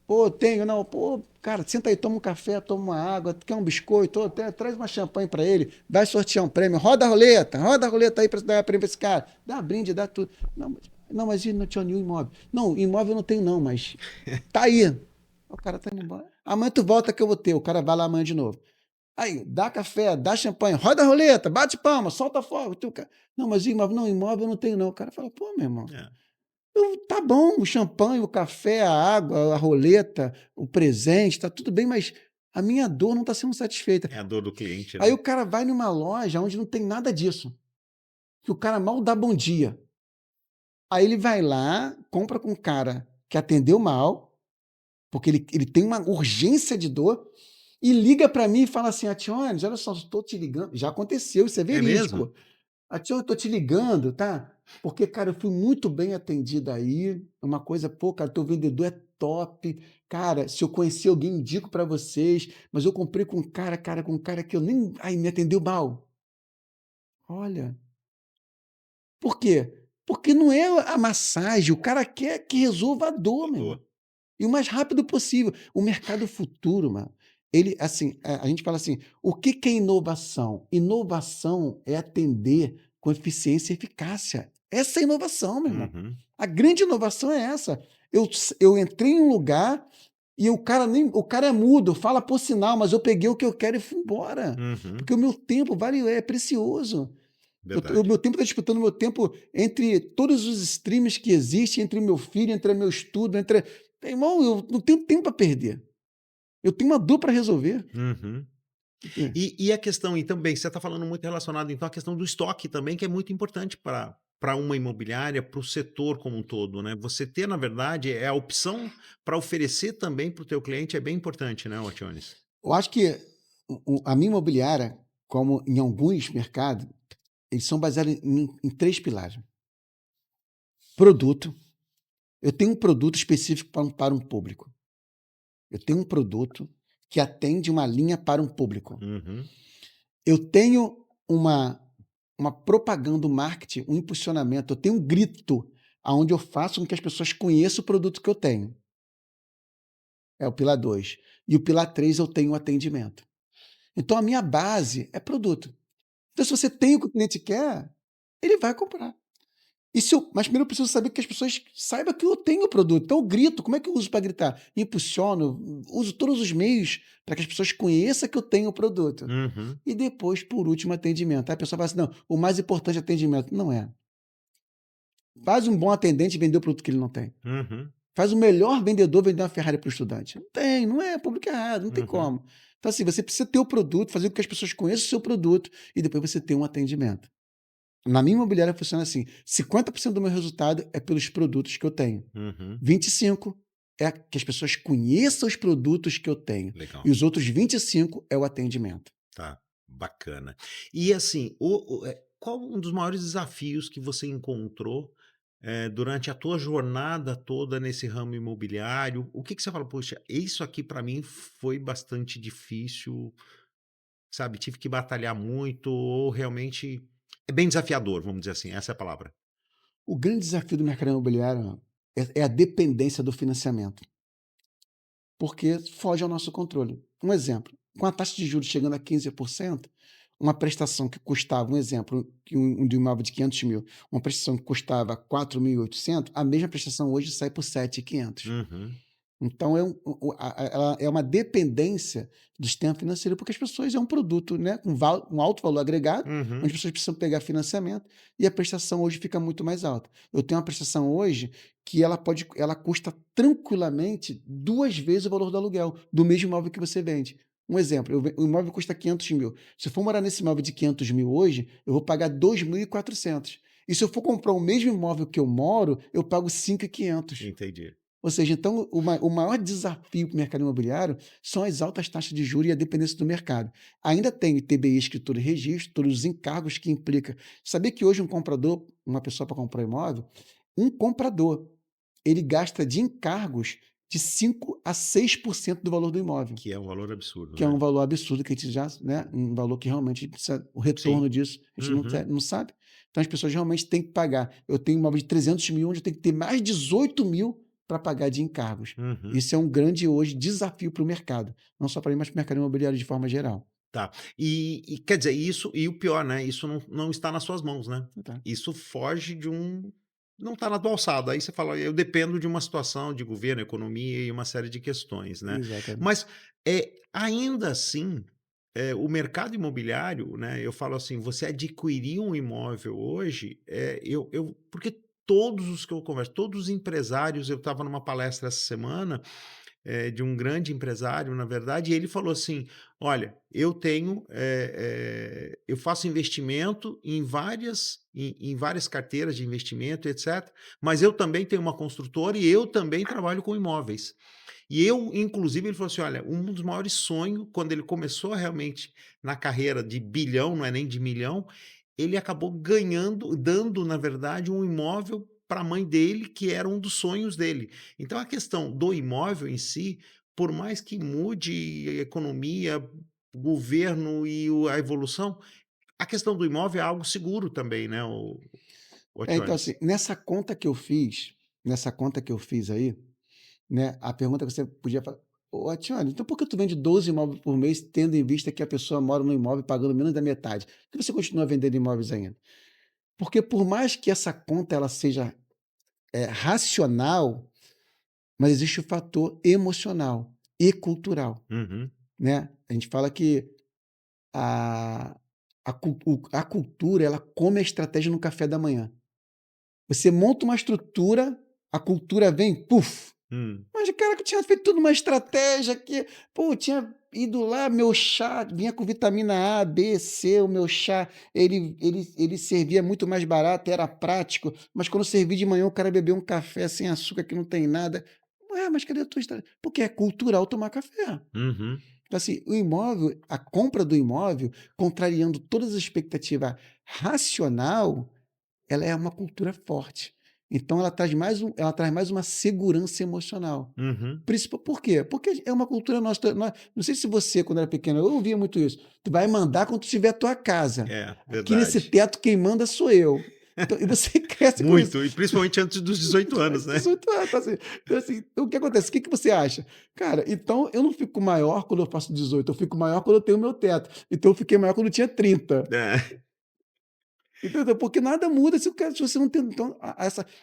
pô, tenho, não, pô, cara, senta aí, toma um café, toma uma água, quer um biscoito, até, traz uma champanhe para ele, vai sortear um prêmio, roda a roleta aí para dar prêmio para esse cara, dá brinde, dá tudo. Não, mas não tinha nenhum imóvel. Não, imóvel eu não tenho não, mas tá aí. O cara tá indo embora. Amanhã tu volta que eu vou ter, o cara vai lá amanhã de novo. Aí, dá café, dá champanhe, roda a roleta, bate palma, solta fogo. Não, mas imóvel eu não tenho não. O cara fala, pô, meu irmão, É. tá bom, o champanhe, o café, a água, a roleta, o presente, tá tudo bem, mas a minha dor não está sendo satisfeita. É a dor do cliente, Aí né? o cara vai numa loja onde não tem nada disso, que o cara mal dá bom dia. Aí ele vai lá, compra com um cara que atendeu mal, porque ele tem uma urgência de dor, e liga para mim e fala assim, Ationes, olha só, estou te ligando. Já aconteceu, isso é É mesmo? verídico. Ationes, eu estou te ligando, tá? Porque, cara, eu fui muito bem atendido aí. Uma coisa, pô, cara, teu vendedor é top. Cara, se eu conhecer alguém, indico para vocês. Mas eu comprei com um cara que eu nem... Ai, me atendeu mal. Olha, por quê? Porque não é a massagem, o cara quer que resolva a dor, A meu irmão. dor. E o mais rápido possível. O mercado futuro, mano, ele, assim, a gente fala assim, o que que é inovação? Inovação é atender com eficiência e eficácia. Essa é a inovação, meu irmão. Uhum. A grande inovação é essa. Eu entrei em um lugar e o cara é mudo, fala por sinal, mas eu peguei o que eu quero e fui embora. Uhum. Porque o meu tempo é precioso. O Verdade. meu tempo está disputando o meu tempo entre todos os streams que existem, entre o meu filho, entre o meu estudo, entre. Irmão, eu não tenho tempo para perder. Eu tenho uma dor para resolver. Uhum. E a questão, e também, você está falando muito relacionado, então, à questão do estoque também, que é muito importante para para uma imobiliária, para o setor como um todo, né? Você ter, na verdade, é a opção para oferecer também para o teu cliente é bem importante, né, Wationes? Eu acho que a minha imobiliária, como em alguns mercados, eles são baseados em 3 pilares. Produto. Eu tenho um produto específico para um público. Eu tenho um produto que atende uma linha para um público. Uhum, Eu tenho uma propaganda, um marketing, um impulsionamento, eu tenho um grito aonde eu faço com que as pessoas conheçam o produto que eu tenho. É o pilar 2. E o pilar 3 eu tenho o atendimento. Então a minha base é produto. Então se você tem o que o cliente quer, ele vai comprar. Mas primeiro eu preciso saber que as pessoas saibam que eu tenho o produto. Então eu grito. Como é que eu uso para gritar? Impulsiono, uso todos os meios para que as pessoas conheçam que eu tenho o produto. uhum, E depois, por último, atendimento. Aí a pessoa fala assim: não, o mais importante é atendimento. Não é. Faz um bom atendente vender o produto que ele não tem. uhum, Faz o melhor vendedor vender uma Ferrari para o estudante. Não tem, não é público errado, não tem uhum. como. Então, assim, você precisa ter o produto, fazer com que as pessoas conheçam o seu produto e depois você ter um atendimento. Na minha imobiliária funciona assim: 50% do meu resultado é pelos produtos que eu tenho. Uhum. 25% é que as pessoas conheçam os produtos que eu tenho. Legal. E os outros 25% é o atendimento. Tá, bacana. E assim, qual um dos maiores desafios que você encontrou, durante a tua jornada toda nesse ramo imobiliário? O que que você fala: "Poxa, isso aqui para mim foi bastante difícil, sabe, tive que batalhar muito", ou realmente é bem desafiador, vamos dizer assim, essa é a palavra? O grande desafio do mercado imobiliário é a dependência do financiamento, porque foge ao nosso controle. Um exemplo, com a taxa de juros chegando a 15%, uma prestação que custava, um exemplo, que de um imóvel de 500 mil, uma prestação que custava 4.800, a mesma prestação hoje sai por 7.500. Uhum, Então ela é uma dependência do sistema financeiro, porque as pessoas é um produto, né, com um alto valor agregado, onde as uhum. pessoas precisam pegar financiamento e a prestação hoje fica muito mais alta. Eu tenho uma prestação hoje que ela custa tranquilamente 2 vezes o valor do aluguel do mesmo imóvel que você vende. Um exemplo, o imóvel custa 500 mil. Se eu for morar nesse imóvel de 500 mil hoje, eu vou pagar 2.400. E se eu for comprar o mesmo imóvel que eu moro, eu pago 5.500. Entendi. Ou seja, então o maior desafio para o mercado imobiliário são as altas taxas de juros e a dependência do mercado. Ainda tem ITBI, escritura e registro, todos os encargos que implica. Sabia que hoje um comprador, uma pessoa para comprar um imóvel, um comprador, ele gasta de encargos de 5 a 6% do valor do imóvel, Que é um valor absurdo, que é né? um valor absurdo que a gente já, né, um valor que realmente precisa, o retorno Sim. disso a gente Uhum, não sabe. Então as pessoas realmente têm que pagar. Eu tenho um imóvel de 300 mil, onde eu tenho que ter mais 18 mil para pagar de encargos. uhum. Isso é um grande hoje desafio para o mercado, não só para mim, mas para o mercado imobiliário de forma geral. Tá. E quer dizer, isso e o pior, né, isso não está nas suas mãos, né. Tá. Isso foge de um não está na tua alçada, aí você fala: "Eu dependo de uma situação de governo, economia e uma série de questões", né. Exatamente. Mas, ainda assim, o mercado imobiliário, né, eu falo assim, você adquirir um imóvel hoje, eu porque todos os que eu converso, todos os empresários eu estava numa palestra essa semana de um grande empresário, na verdade, e ele falou assim: "Olha, eu tenho, eu faço investimento em várias carteiras de investimento, etc, mas eu também tenho uma construtora e eu também trabalho com imóveis". E eu, inclusive, ele falou assim: "Olha, um dos maiores sonhos, quando ele começou realmente na carreira de bilhão, não é nem de milhão, ele acabou dando, na verdade, um imóvel para a mãe dele, que era um dos sonhos dele. Então a questão do imóvel em si, por mais que mude a economia, o governo e a evolução, a questão do imóvel é algo seguro também, né, o Então Otiones? assim, nessa conta que eu fiz aí, né, a pergunta que você podia falar: "Ô, Tiane, então por que tu vende 12 imóveis por mês, tendo em vista que a pessoa mora no imóvel pagando menos da metade? Por que você continua vendendo imóveis ainda?" Porque por mais que essa conta ela seja, racional, mas existe o fator emocional e cultural, Uhum, né. A gente fala que a a cultura, ela come a estratégia no café da manhã. Você monta uma estrutura, a cultura vem, puf! Mas o cara que tinha feito tudo uma estratégia que, pô, tinha ido lá, meu chá vinha com vitamina A, B, C, o meu chá, ele servia muito mais barato, era prático, mas quando servia de manhã o cara bebeu um café sem açúcar que não tem nada. Ué, mas cadê a tua estratégia? Porque é cultural tomar café. Uhum. Então, assim, o imóvel, a compra do imóvel, contrariando todas as expectativas racional, ela é uma cultura forte. Então, ela traz mais uma segurança emocional. Uhum. Por quê? Porque é uma cultura nossa. Não sei se você, quando era pequeno, eu ouvia muito isso. Tu vai mandar quando tu tiver a tua casa. É, Aqui nesse verdade. teto, quem manda sou eu. Então, e você cresce com isso. Muito, e principalmente antes dos 18 anos, né? 18 anos. Então, o que acontece? O que você acha? Cara, então eu não fico maior quando eu faço 18, eu fico maior quando eu tenho o meu teto. Então eu fiquei maior quando eu tinha 30. É. Entendeu? Porque nada muda se você não tem. Então,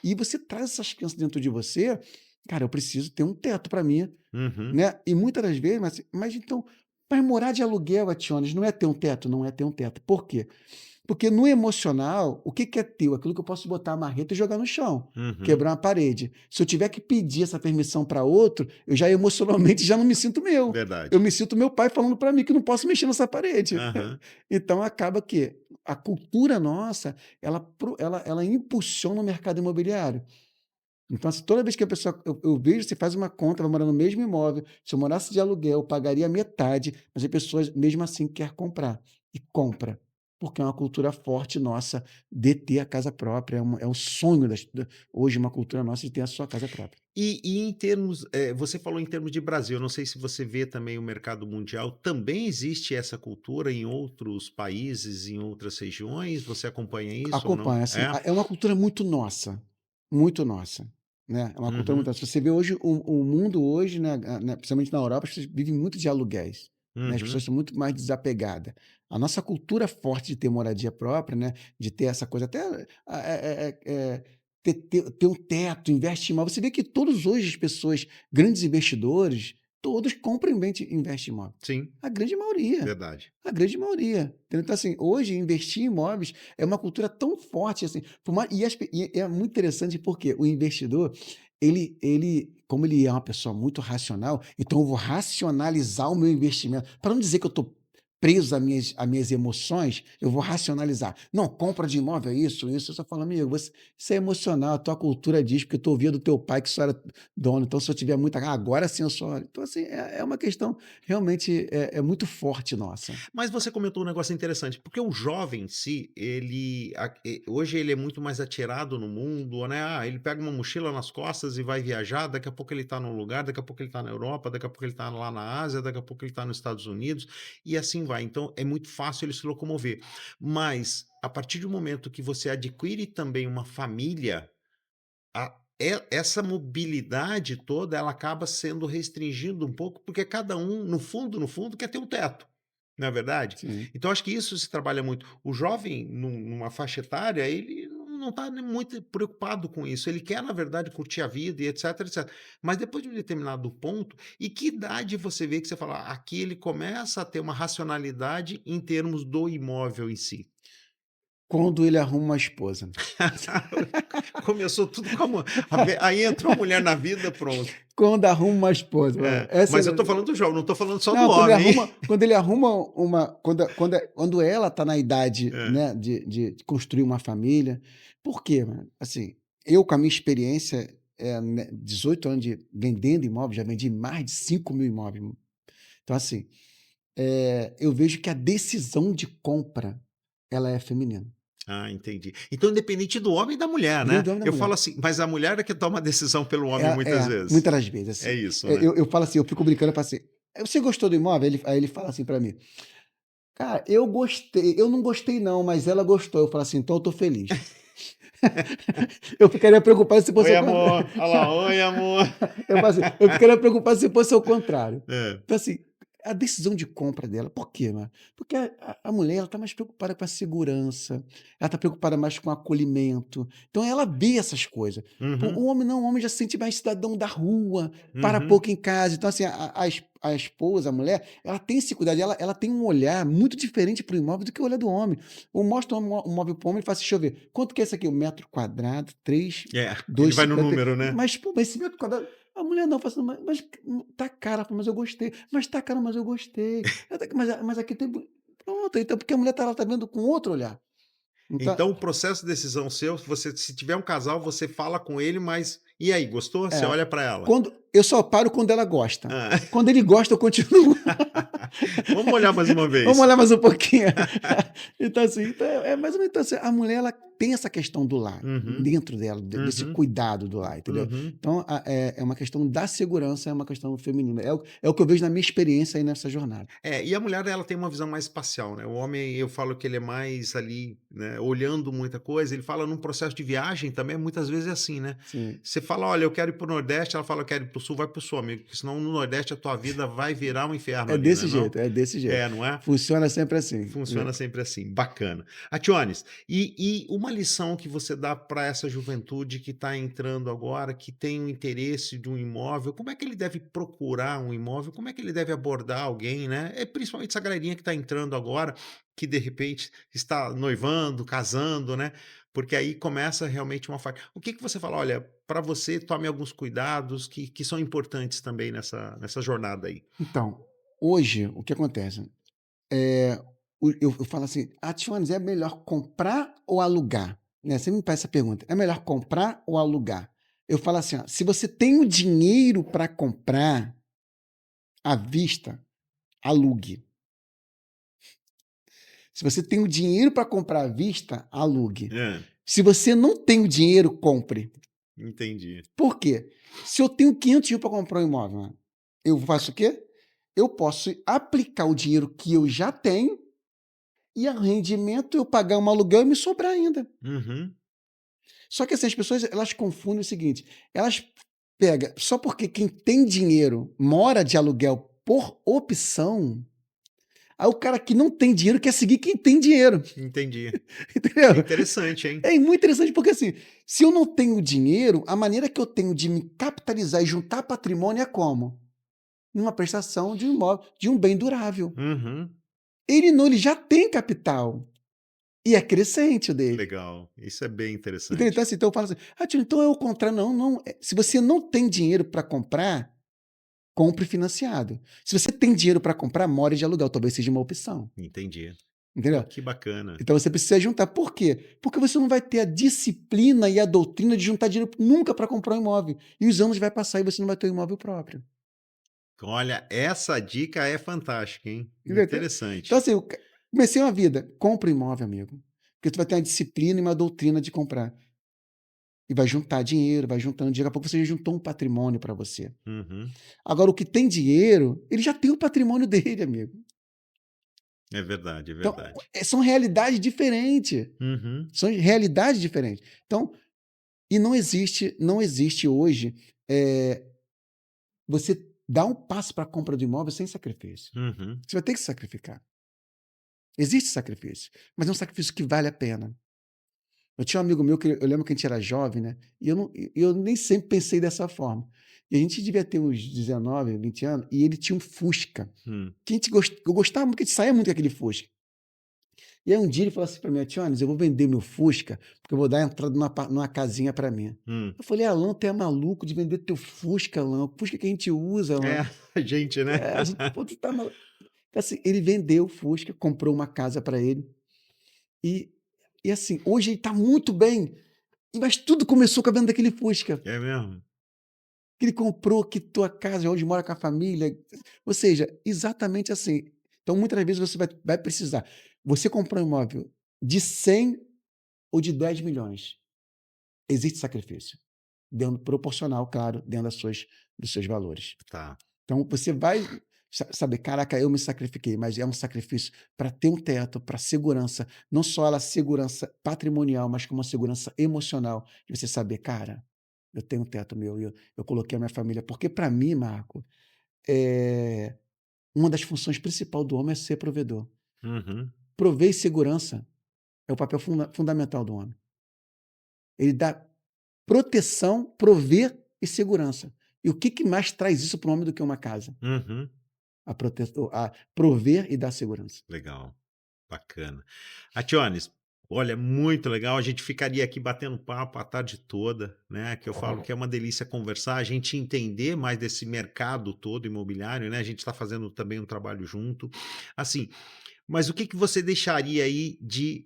e você traz essas crianças dentro de você. Cara, eu preciso ter um teto para mim, Uhum. né? E muitas das vezes, mas então, para morar de aluguel, Ationas, não é ter um teto, não é ter um teto. Por quê? Porque no emocional, o que que é teu? Aquilo que eu posso botar a marreta e jogar no chão, Uhum. quebrar uma parede. Se eu tiver que pedir essa permissão para outro, eu já emocionalmente já não me sinto meu. Eu Verdade. me sinto meu pai falando para mim que não posso mexer nessa parede. Aham. Então acaba que a cultura nossa, ela impulsiona o mercado imobiliário. Então, assim, toda vez que a pessoa, eu vejo, você faz uma conta, vai morar no mesmo imóvel, se eu morasse de aluguel, eu pagaria metade, mas a pessoa mesmo assim quer comprar. E compra. Porque é uma cultura forte nossa de ter a casa própria. É um sonho hoje, uma cultura nossa de ter a sua casa própria. E em termos, você falou em termos de Brasil, eu não sei se você vê também o mercado mundial, também existe essa cultura em outros países, em outras regiões? Você acompanha isso ou não? Acompanha, assim, É? é uma cultura muito nossa, né? É uma cultura muito Uhum. nossa. Você vê hoje o mundo hoje, né, principalmente na Europa, as pessoas vivem muito de aluguéis, né? As pessoas Uhum. são muito mais desapegadas. A nossa cultura forte de ter moradia própria, né? De ter essa coisa até ter um teto, investe em imóvel. Você vê que todos hoje as pessoas, grandes investidores, todos compram e investem em imóvel. Sim, A grande maioria. verdade. A grande maioria. Entendeu? Então, assim, hoje, investir em imóveis é uma cultura tão forte, assim, e é muito interessante porque o investidor, como ele é uma pessoa muito racional, então eu vou racionalizar o meu investimento. Para não dizer que eu estou preso às minhas emoções, eu vou racionalizar. Não, compra de imóvel é isso, isso. Eu só falo, amigo, isso é emocional, a tua cultura diz, porque eu estou ouvindo do teu pai que só era dono, então se eu tiver muita. Agora sim eu sou. Então, assim, é uma questão realmente é muito forte nossa. Mas você comentou um negócio interessante, porque o jovem em si, hoje ele é muito mais atirado no mundo, né? Ele pega uma mochila nas costas e vai viajar, daqui a pouco ele está num lugar, daqui a pouco ele está na Europa, daqui a pouco ele está lá na Ásia, daqui a pouco ele está nos Estados Unidos, e assim vai. Então é muito fácil ele se locomover. Mas a partir do momento que você adquire também uma família, essa mobilidade toda, ela acaba sendo restringindo um pouco, porque cada um, no fundo, quer ter um teto, não é verdade? Sim. Então acho que isso se trabalha muito. O jovem, numa faixa etária, ele não está muito preocupado com isso. Ele quer, na verdade, curtir a vida e etc, etc. Mas depois de um determinado ponto, e que idade você vê que você fala, aqui ele começa a ter uma racionalidade em termos do imóvel em si? Quando ele arruma uma esposa. Começou tudo como. Aí entrou a mulher na vida, pronto. Quando arruma uma esposa. É, Essa mas eu tô falando do jovem, não tô falando só do Não, homem, hein? quando ele arruma uma. Quando ela está na idade, É. né, de construir uma família. Por quê, mano? Assim, eu, com a minha experiência, 18 anos de vendendo imóveis, já vendi mais de 5.000 imóveis. Então, assim, eu vejo que a decisão de compra ela é feminina. Ah, entendi. Então, independente do homem e da mulher, Depende né? do homem e da Eu falo mulher. assim, mas a mulher é que toma a decisão pelo homem muitas vezes. Muitas das vezes, É assim. isso, né? Eu falo assim, eu fico brincando, eu falo assim, você gostou do imóvel? Aí ele fala assim para mim, cara, eu gostei, eu não gostei não, mas ela gostou. Eu falo assim, então eu tô feliz. Eu ficaria preocupado se fosse Oi, o contrário. amor. Olha lá, oi, amor. Eu falo assim, eu ficaria preocupado se fosse o contrário. É. Então, assim, a decisão de compra dela, por quê, mano? Porque a mulher ela está mais preocupada com a segurança, ela está preocupada mais com o acolhimento. Então, ela vê essas coisas. Pô, Uhum, o homem não, o homem já se sente mais cidadão da rua, para uhum. pouco em casa. Então, assim, a esposa, a mulher, ela tem esse cuidado, ela tem um olhar muito diferente para o imóvel do que o olhar do homem. Ou mostra um móvel para o homem e fala assim, deixa eu ver, quanto que é isso aqui? 1 metro quadrado, 3, É, ele vai no 2,50. número, né? Mas, pô, mas esse metro quadrado. A mulher não, fala assim, mas tá cara, mas eu gostei. Mas tá cara, mas eu gostei. Mas aqui tem. Pronto, então, porque a mulher ela tá vendo com outro olhar. Então, Então o processo de decisão seu, você se tiver um casal, você fala com ele, mas e aí, gostou? Você é. olha para ela. Quando, eu só paro quando ela gosta. Ah. Quando ele gosta, eu continuo. Vamos olhar mais uma vez. Vamos olhar mais um pouquinho. Então, assim, mais ou menos então, assim, a mulher ela tem essa questão do lar Uhum, dentro dela, desse uhum, cuidado do lar, entendeu? uhum. Então, é uma questão da segurança, é uma questão feminina. É o que eu vejo na minha experiência aí nessa jornada. É, e a mulher ela tem uma visão mais espacial, né? O homem, eu falo que ele é mais ali, né, olhando muita coisa. Ele fala num processo de viagem também, muitas vezes é assim, né? Sim. Você fala, olha, eu quero ir pro Nordeste, ela fala, eu quero ir pro Sul, vai pro Sul, amigo, porque senão no Nordeste a tua vida vai virar um inferno É ali, né, desse não? jeito, é desse jeito. É, não é? Funciona sempre assim. Funciona sempre assim, bacana. Ationes, e uma lição que você dá para essa juventude que está entrando agora, que tem o interesse de um imóvel, como é que ele deve procurar um imóvel, como é que ele deve abordar alguém, né? É principalmente essa galerinha que está entrando agora, que de repente está noivando, casando, né? Porque aí começa realmente uma fase. O que você fala? Olha, para você, tome alguns cuidados que são importantes também nessa jornada aí. Então, hoje, o que acontece? Eu falo assim, Tiones, é melhor comprar ou alugar? Né? Você me faz essa pergunta, é melhor comprar ou alugar? Eu falo assim, ó, se você tem o dinheiro para comprar à vista, alugue. Se você tem o dinheiro para comprar à vista, alugue. É, Se você não tem o dinheiro, compre. entendi. Por quê? Se eu tenho 500 mil para comprar um imóvel, eu faço o quê? Eu posso aplicar o dinheiro que eu já tenho e a rendimento eu pagar um aluguel e me sobrar ainda. Uhum. Só que assim, as pessoas elas confundem o seguinte, elas pegam, só porque quem tem dinheiro mora de aluguel por opção, aí o cara que não tem dinheiro quer seguir quem tem dinheiro, Entendi. entendeu? É interessante, hein? É muito interessante porque assim, se eu não tenho dinheiro, a maneira que eu tenho de me capitalizar e juntar patrimônio é como? Numa prestação de um imóvel, de um bem durável. Uhum. Ele não, ele já tem capital e é crescente o dele. Legal. Isso é bem Entendeu? interessante. Então, assim, então eu falo assim, tio, então é o contrário, não, não. Se você não tem dinheiro para comprar, compre financiado. Se você tem dinheiro para comprar, more de aluguel, talvez seja uma opção. Entendi. Pô, Entendeu? que bacana. Então você precisa juntar. Por quê? Porque você não vai ter a disciplina e a doutrina de juntar dinheiro nunca para comprar um imóvel. E os anos vai passar e você não vai ter um imóvel próprio. Olha, essa dica é fantástica, hein? Entendeu? Então, Interessante. assim, eu comecei uma vida, compra um imóvel, amigo. Porque tu vai ter uma disciplina e uma doutrina de comprar. E vai juntar dinheiro, vai juntando dinheiro. Daqui a pouco você já juntou um patrimônio para você. Uhum. Agora, o que tem dinheiro, ele já tem o patrimônio dele, amigo. É verdade, é Então, verdade. são realidades diferentes. Uhum. São realidades diferentes. Então, e não existe hoje você dar um passo para a compra do imóvel sem sacrifício. Uhum. Você vai ter que se sacrificar. Existe sacrifício, mas é um sacrifício que vale a pena. Eu tinha um amigo meu que eu lembro que a gente era jovem, né? E eu nem sempre pensei dessa forma. E a gente devia ter uns 19, 20 anos, e ele tinha um Fusca. Hum. Que eu gostava muito, que a gente saía muito com aquele Fusca. E aí um dia ele falou assim para mim, Tiones, eu vou vender meu Fusca, porque eu vou dar entrada numa casinha para mim. Hum. Eu falei, Alan, tu é maluco de vender teu Fusca, Alan? O Fusca que a gente usa, É, Alan. a gente, né? A gente, pô, tu tá maluco. Então, assim, ele vendeu o Fusca, comprou uma casa para ele. E, e assim, hoje ele está muito bem. Mas tudo começou com a venda daquele Fusca. É mesmo? Que ele comprou, quitou a casa, onde mora com a família. Ou seja, exatamente assim. Então, muitas vezes você vai precisar. Você comprou um imóvel de 100 ou de 10 milhões. Existe sacrifício. Dentro proporcional, claro, dentro dos seus valores. Tá. Então, você vai saber, caraca, eu me sacrifiquei, mas é um sacrifício para ter um teto, para segurança, não só a segurança patrimonial, mas como a segurança emocional, de você saber, cara, eu tenho um teto meu, eu coloquei a minha família, porque para mim, Marco, uma das funções principais do homem é ser provedor. Uhum. Prover e segurança é o papel fundamental do homem. Ele dá proteção, prover e segurança. E o que mais traz isso para o homem do que uma casa? Uhum. A prover e dar segurança. Legal. Bacana. Ationes, Olha, muito legal. A gente ficaria aqui batendo papo a tarde toda, né? Que eu falo que é uma delícia conversar, a gente entender mais desse mercado todo imobiliário, né? A gente está fazendo também um trabalho junto. Assim, mas o que que você deixaria aí de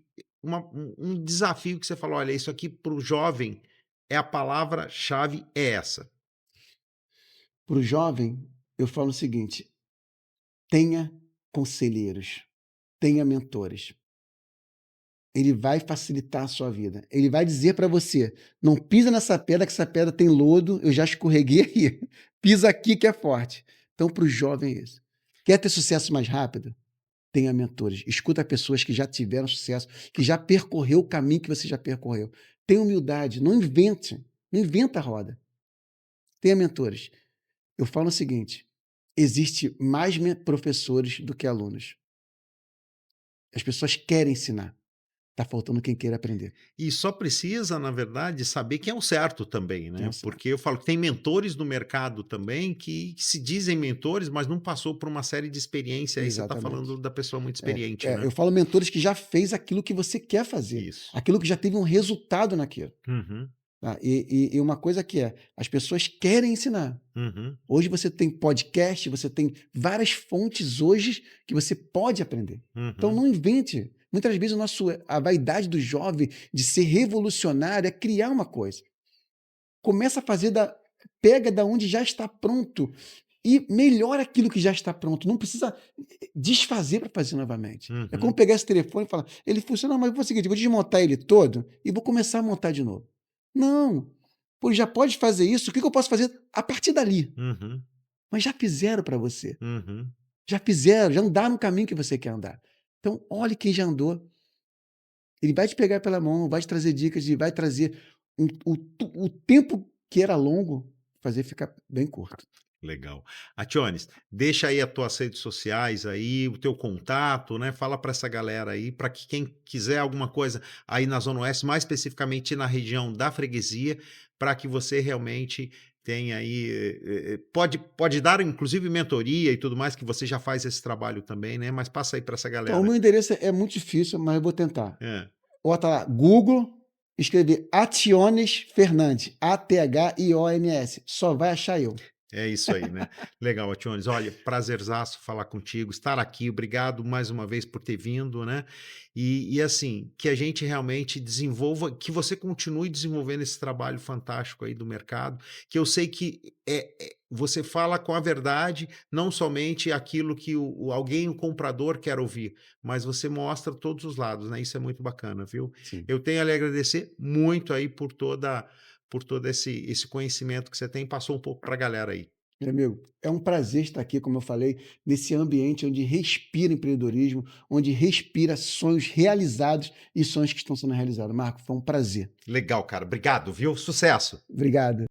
um desafio que você falou, olha, isso aqui para o jovem é a palavra-chave é essa. Para o jovem, eu falo o seguinte: tenha conselheiros, tenha mentores. Ele vai facilitar a sua vida. Ele vai dizer para você: não pisa nessa pedra, que essa pedra tem lodo, eu já escorreguei aí. Pisa aqui que é forte. Então, para o jovem é isso. Quer ter sucesso mais rápido? Tenha mentores. Escuta pessoas que já tiveram sucesso, que já percorreu o caminho que você já percorreu. Tenha humildade. Não invente. Não inventa a roda. Tenha mentores. Eu falo o seguinte: existe mais professores do que alunos. As pessoas querem ensinar. Está faltando quem queira aprender. E só precisa, na verdade, saber quem é o certo também, Quem é né? o certo. Porque eu falo que tem mentores no mercado também que se dizem mentores, mas não passou por uma série de experiência. Aí você está Exatamente. falando da pessoa muito experiente, né? Eu falo mentores que já fez aquilo que você quer fazer, Isso. aquilo que já teve um resultado naquilo. Uhum, Tá? E uma coisa que as pessoas querem ensinar. uhum, Hoje você tem podcast, você tem várias fontes hoje que você pode aprender. Então uhum, não invente. Muitas vezes a vaidade do jovem de ser revolucionário é criar uma coisa. Começa a fazer pega da onde já está pronto e melhora aquilo que já está pronto. Não precisa desfazer para fazer novamente. É como uhum, pegar esse telefone e falar, ele funciona, mas eu vou fazer o seguinte, eu vou desmontar ele todo e vou começar a montar de novo. Não. Pô, já pode fazer isso, o que eu posso fazer a partir dali? uhum, Mas já fizeram para você. uhum. Já fizeram, já andaram no caminho que você quer andar. Então, olhe quem já andou. Ele vai te pegar pela mão, vai te trazer dicas e vai trazer o tempo que era longo, fazer ficar bem curto. Legal. Ationes, deixa aí as tuas redes sociais aí, o teu contato, né? Fala para essa galera aí, para que quem quiser alguma coisa aí na Zona Oeste, mais especificamente na região da freguesia, para que você realmente tenha aí, pode dar inclusive mentoria e tudo mais, que você já faz esse trabalho também, né? Mas passa aí para essa Então, o galera. meu endereço é muito difícil, mas eu vou tentar. É. Bota lá, Google, escrever Ationes Fernandes, Athiones, só vai achar eu. É isso aí, né? Legal, Ationes. Olha, prazerzaço falar contigo, estar aqui. Obrigado mais uma vez por ter vindo, né? E assim, que a gente realmente desenvolva, que você continue desenvolvendo esse trabalho fantástico aí do mercado, que eu sei que você fala com a verdade, não somente aquilo que alguém, o comprador, quer ouvir, mas você mostra todos os lados, né? Isso é muito bacana, viu? Sim. Eu tenho a lhe agradecer muito aí por todo esse conhecimento que você tem, passou um pouco para a galera aí. Meu amigo, é um prazer estar aqui, como eu falei, nesse ambiente onde respira empreendedorismo, onde respira sonhos realizados e sonhos que estão sendo realizados. Marco, foi um prazer. Legal, cara. Obrigado, viu? Sucesso. Obrigado.